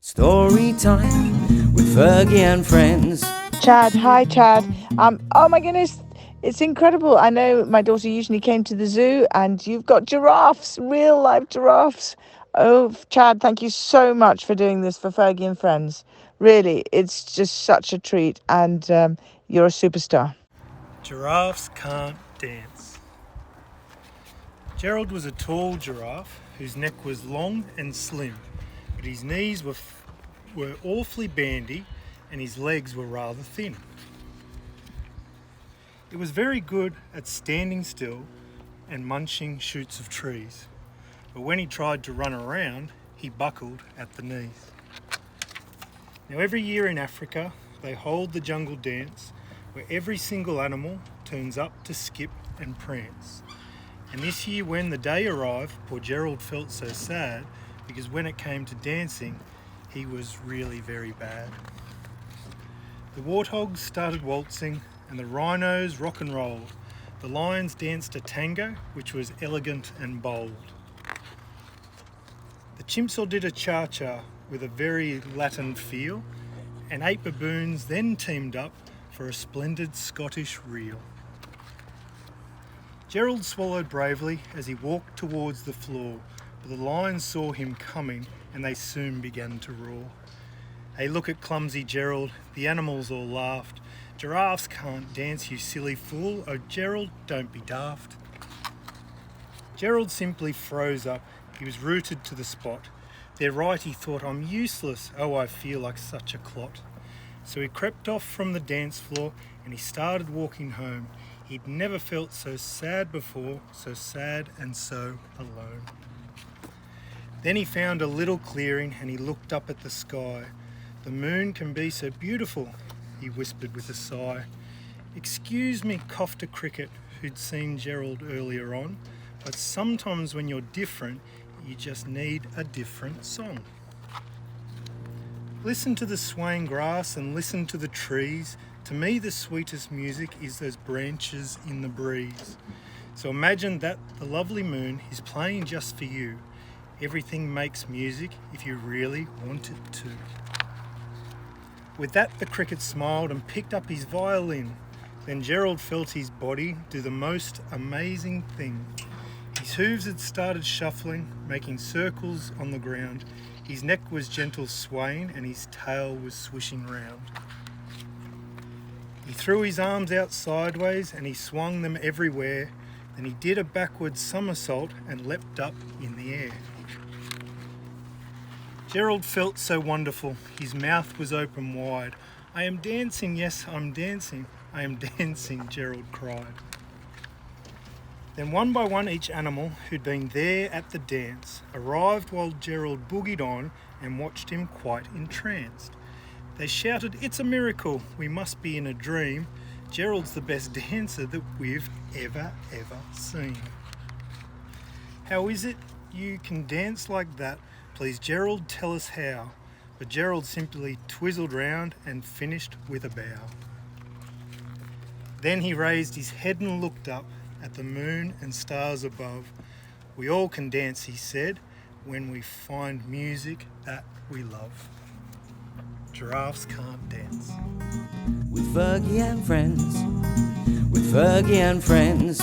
Storytime with Fergie and Friends. Chad, hi Chad. Oh my goodness, it's incredible. I know my daughter usually came to the zoo, and you've got giraffes, real life giraffes. Oh, Chad, thank you so much for doing this for Fergie and Friends. Really, it's just such a treat, and you're a superstar. Giraffes can't dance. Gerald was a tall giraffe whose neck was long and slim, but his knees were awfully bandy and his legs were rather thin. It was very good at standing still and munching shoots of trees, but when he tried to run around, he buckled at the knees. Now every year in Africa, they hold the jungle dance where every single animal turns up to skip and prance. And this year when the day arrived, poor Gerald felt so sad because when it came to dancing, he was really very bad. The warthogs started waltzing and the rhinos rock and rolled. The lions danced a tango, which was elegant and bold. The chimps all did a cha-cha with a very Latin feel, and 8 baboons then teamed up for a splendid Scottish reel. Gerald swallowed bravely as he walked towards the floor, but the lions saw him coming and they soon began to roar. Hey, look at clumsy Gerald, the animals all laughed. Giraffes can't dance, you silly fool. Oh, Gerald, don't be daft. Gerald simply froze up. He was rooted to the spot. They're right, he thought, I'm useless. Oh, I feel like such a clot. So he crept off from the dance floor and he started walking home. He'd never felt so sad before, so sad and so alone. Then he found a little clearing and he looked up at the sky. The moon can be so beautiful, he whispered with a sigh. Excuse me, coughed a cricket who'd seen Gerald earlier on, but sometimes when you're different, you just need a different song. Listen to the swaying grass and listen to the trees. To me, the sweetest music is those branches in the breeze. So imagine that the lovely moon is playing just for you. Everything makes music if you really want it to. With that, the cricket smiled and picked up his violin. Then Gerald felt his body do the most amazing thing. His hooves had started shuffling, making circles on the ground. His neck was gentle swaying and his tail was swishing round. He threw his arms out sideways and he swung them everywhere. Then he did a backward somersault and leapt up in the air. Gerald felt so wonderful. His mouth was open wide. I am dancing, yes, I'm dancing. I am dancing, Gerald cried. Then one by one each animal who'd been there at the dance arrived while Gerald boogied on and watched him quite entranced. They shouted, it's a miracle, we must be in a dream. Gerald's the best dancer that we've ever seen. How is it you can dance like that? Please, Gerald, tell us how. But Gerald simply twizzled round and finished with a bow. Then he raised his head and looked up at the moon and stars above. We all can dance, he said, when we find music that we love. Giraffes can't dance. With Fergie and Friends. With Fergie and Friends.